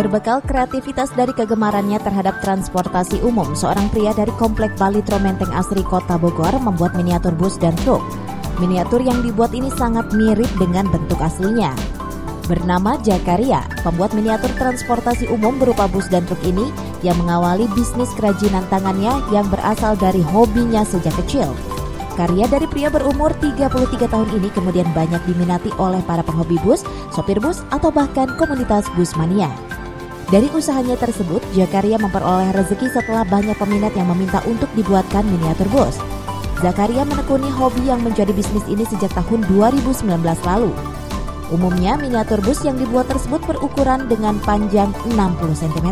Berbekal kreativitas dari kegemarannya terhadap transportasi umum, seorang pria dari Komplek Balitro Menteng Asri Kota Bogor membuat miniatur bus dan truk. Miniatur yang dibuat ini sangat mirip dengan bentuk aslinya. Bernama Zakaria, pembuat miniatur transportasi umum berupa bus dan truk ini yang mengawali bisnis kerajinan tangannya yang berasal dari hobinya sejak kecil. Karya dari pria berumur 33 tahun ini kemudian banyak diminati oleh para penghobi bus, sopir bus, atau bahkan komunitas bus mania. Dari usahanya tersebut, Zakaria memperoleh rezeki setelah banyak peminat yang meminta untuk dibuatkan miniatur bus. Zakaria menekuni hobi yang menjadi bisnis ini sejak tahun 2019 lalu. Umumnya, miniatur bus yang dibuat tersebut berukuran dengan panjang 60 cm.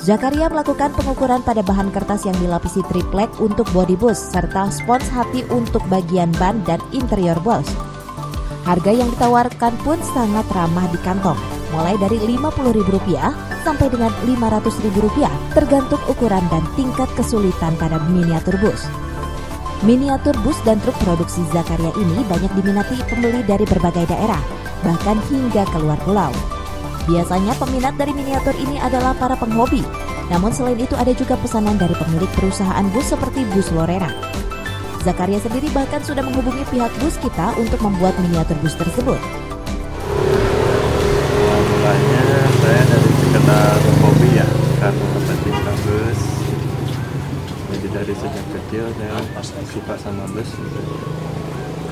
Zakaria melakukan pengukuran pada bahan kertas yang dilapisi triplek untuk bodi bus, serta spons hati untuk bagian ban dan interior bus. Harga yang ditawarkan pun sangat ramah di kantong, mulai dari Rp50.000 sampai dengan Rp500.000, tergantung ukuran dan tingkat kesulitan pada miniatur bus. Miniatur bus dan truk produksi Zakaria ini banyak diminati pembeli dari berbagai daerah, bahkan hingga keluar pulau. Biasanya peminat dari miniatur ini adalah para penghobi, namun selain itu ada juga pesanan dari pemilik perusahaan bus seperti Bus Lorena. Zakaria sendiri bahkan sudah menghubungi pihak bus kita untuk membuat miniatur bus tersebut. Mulanya saya dari sekedar hobi ya, karena pecinta bus. Jadi dari sejak kecil saya suka sama bus.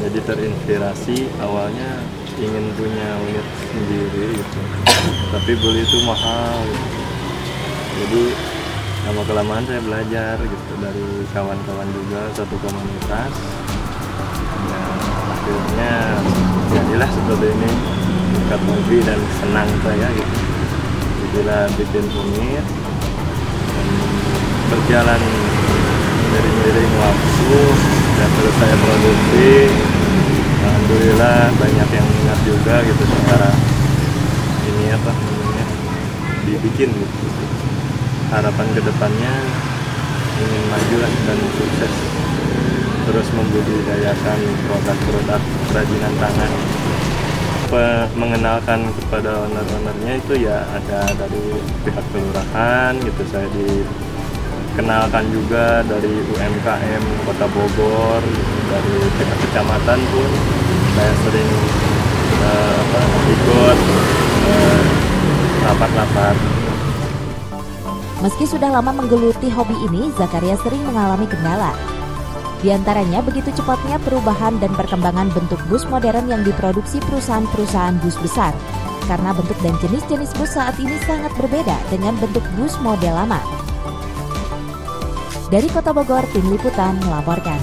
Jadi terinspirasi awalnya ingin punya unit sendiri gitu. Tapi beli itu mahal gitu. Jadi lama-kelamaan saya belajar gitu dari kawan-kawan juga satu komunitas. Ya, akhirnya jadilah seperti ini. Dekat hobi dan senang saya gitu. Jadilah bikin unit dan berjalan seiring waktu dan terus saya produksi. Alhamdulillah banyak yang minat juga gitu sekarang ini namanya dibikin gitu. Harapan kedepannya ingin maju dan sukses terus membudidayakan produk-produk kerajinan tangan. Mengenalkan kepada owner-ownernya itu ya ada dari pihak kelurahan gitu, saya dikenalkan juga dari UMKM Kota Bogor gitu, dari pihak kecamatan pun saya sering ikut rapat-rapat. Meski sudah lama menggeluti hobi ini, Zakaria sering mengalami kendala. Di antaranya begitu cepatnya perubahan dan perkembangan bentuk bus modern yang diproduksi perusahaan-perusahaan bus besar. Karena bentuk dan jenis-jenis bus saat ini sangat berbeda dengan bentuk bus model lama. Dari Kota Bogor, Tim Liputan melaporkan.